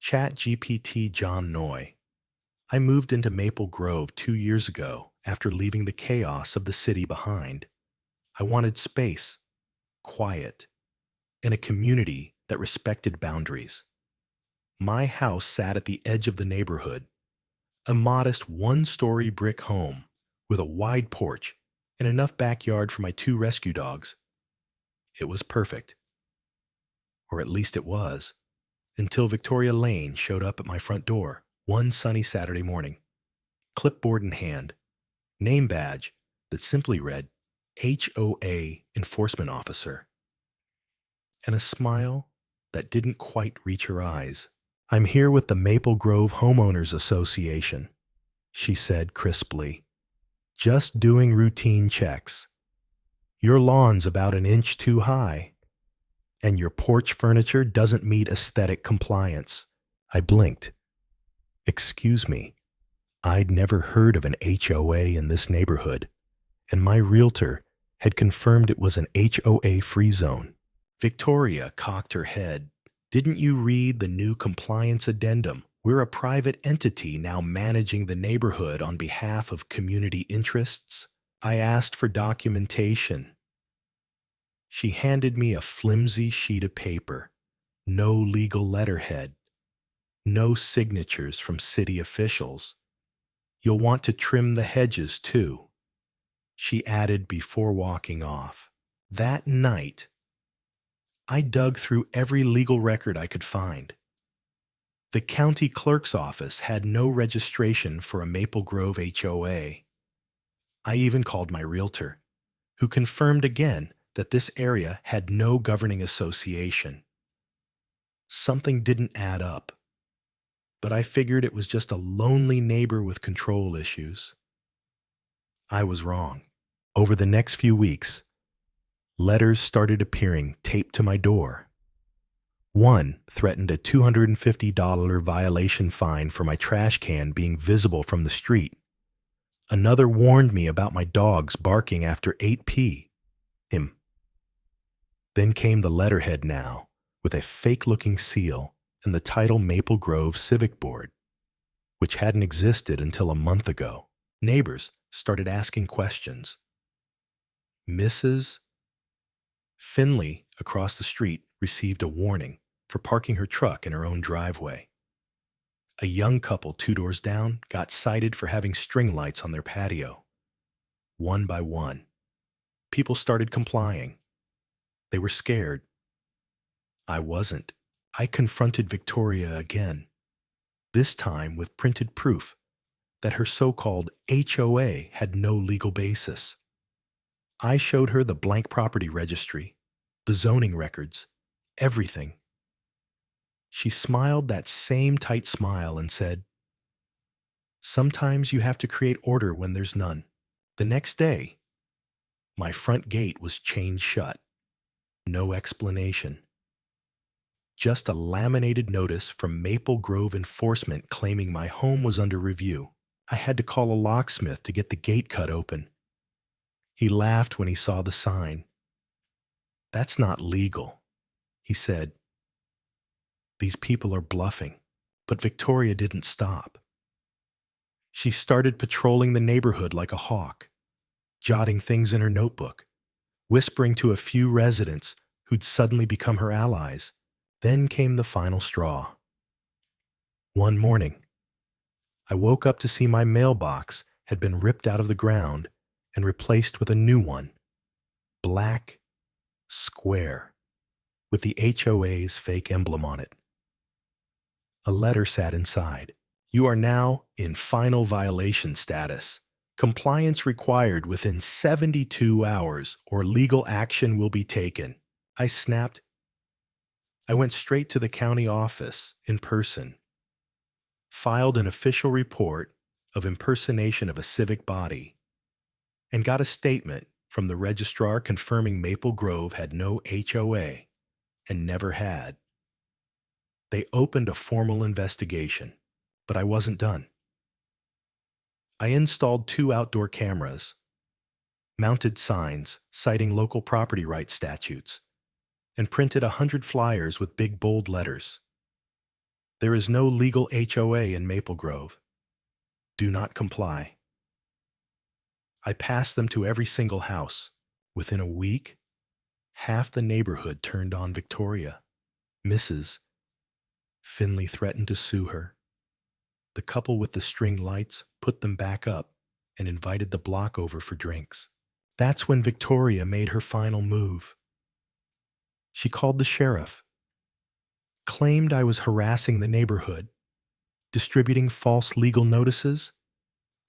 ChatGPT John Noy. I moved into Maple Grove 2 years ago after leaving the chaos of the city behind. I wanted space, quiet, and a community that respected boundaries. My house sat at the edge of the neighborhood, a modest one-story brick home with a wide porch and enough backyard for my two rescue dogs. It was perfect, or at least it was, until Victoria Lane showed up at my front door one sunny Saturday morning, clipboard in hand, name badge that simply read HOA Enforcement Officer, and a smile that didn't quite reach her eyes. "I'm here with the Maple Grove Homeowners Association," she said crisply. "Just doing routine checks. Your lawn's about an inch too high, and your porch furniture doesn't meet aesthetic compliance." I blinked. Excuse me. I'd never heard of an HOA in this neighborhood, and my realtor had confirmed it was an HOA-free zone. Victoria cocked her head. "Didn't you read the new compliance addendum? We're a private entity now managing the neighborhood on behalf of community interests." I asked for documentation. She handed me a flimsy sheet of paper, no legal letterhead, no signatures from city officials. "You'll want to trim the hedges, too," she added before walking off. That night, I dug through every legal record I could find. The county clerk's office had no registration for a Maple Grove HOA. I even called my realtor, who confirmed again that this area had no governing association. Something didn't add up, but I figured it was just a lonely neighbor with control issues. I was wrong. Over the next few weeks, letters started appearing taped to my door. One threatened a $250 violation fine for my trash can being visible from the street. Another warned me about my dogs barking after 8 p.m. Then came the letterhead now, with a fake-looking seal and the title Maple Grove Civic Board, which hadn't existed until a month ago. Neighbors started asking questions. Mrs. Finley across the street received a warning for parking her truck in her own driveway. A young couple 2 doors down got cited for having string lights on their patio. One by one, people started complying. They were scared. I wasn't. I confronted Victoria again, this time with printed proof that her so-called HOA had no legal basis. I showed her the blank property registry, the zoning records, everything. She smiled that same tight smile and said, "Sometimes you have to create order when there's none." The next day, my front gate was chained shut. No explanation. Just a laminated notice from Maple Grove Enforcement claiming my home was under review. I had to call a locksmith to get the gate cut open. He laughed when he saw the sign. "That's not legal," he said. "These people are bluffing." But Victoria didn't stop. She started patrolling the neighborhood like a hawk, jotting things in her notebook, whispering to a few residents who'd suddenly become her allies. Then came the final straw. One morning, I woke up to see my mailbox had been ripped out of the ground and replaced with a new one, black, square, with the HOA's fake emblem on it. A letter sat inside. "You are now in final violation status. Compliance required within 72 hours or legal action will be taken." I snapped. I went straight to the county office in person, filed an official report of impersonation of a civic body, and got a statement from the registrar confirming Maple Grove had no HOA and never had. They opened a formal investigation, but I wasn't done. I installed 2 outdoor cameras, mounted signs citing local property rights statutes, and printed 100 flyers with big bold letters. There is no legal HOA in Maple Grove. Do not comply. I passed them to every single house. Within a week, half the neighborhood turned on Victoria. Mrs. Finley threatened to sue her. The couple with the string lights put them back up and invited the block over for drinks. That's when Victoria made her final move. She called the sheriff, claimed I was harassing the neighborhood, distributing false legal notices,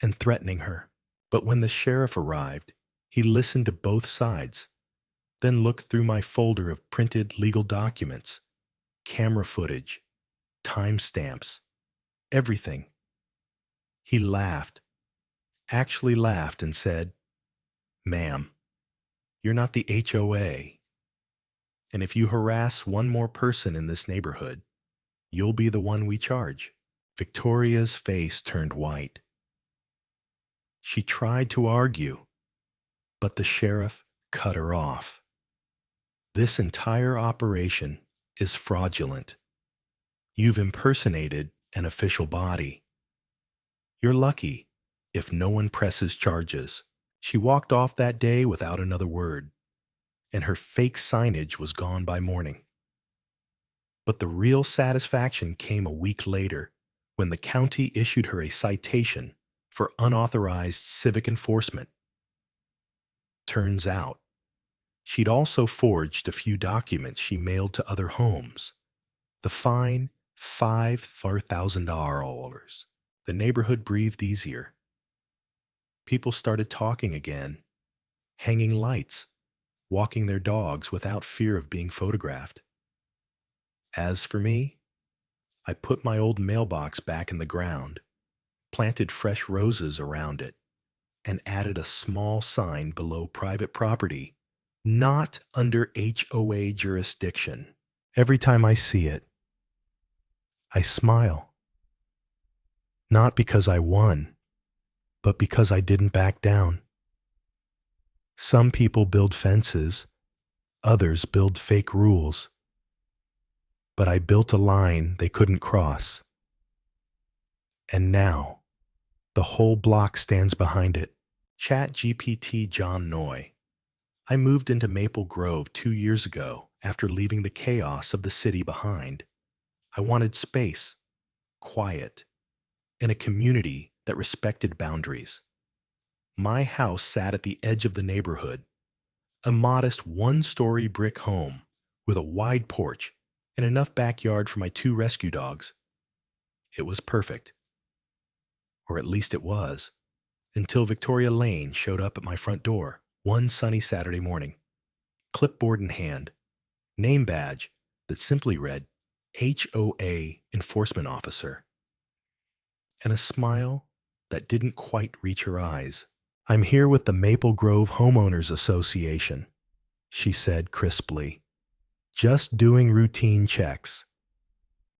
and threatening her. But when the sheriff arrived, he listened to both sides, then looked through my folder of printed legal documents, camera footage, timestamps, everything. He laughed, actually laughed, and said, "Ma'am, you're not the HOA, and if you harass one more person in this neighborhood, you'll be the one we charge." Victoria's face turned white. She tried to argue, but the sheriff cut her off. This entire operation is fraudulent. You've impersonated an official body. You're lucky if no one presses charges. She walked off that day without another word, and her fake signage was gone by morning. But the real satisfaction came a week later when the county issued her a citation for unauthorized civic enforcement. Turns out, she'd also forged a few documents she mailed to other homes. The fine, $5,000. The neighborhood breathed easier. People started talking again, hanging lights, walking their dogs without fear of being photographed. As for me, I put my old mailbox back in the ground, planted fresh roses around it, and added a small sign below private property, not under HOA jurisdiction. Every time I see it, I smile. Not because I won, but because I didn't back down. Some people build fences, others build fake rules. But I built a line they couldn't cross. And now, the whole block stands behind it. ChatGPT John Noy. I moved into Maple Grove 2 years ago after leaving the chaos of the city behind. I wanted space, quiet, and a community that respected boundaries. My house sat at the edge of the neighborhood, a modest one-story brick home with a wide porch and enough backyard for my 2 rescue dogs. It was perfect. Or at least it was, until Victoria Lane showed up at my front door one sunny Saturday morning, clipboard in hand, name badge that simply read HOA Enforcement Officer, and a smile that didn't quite reach her eyes. "I'm here with the Maple Grove Homeowners Association," she said crisply. "Just doing routine checks.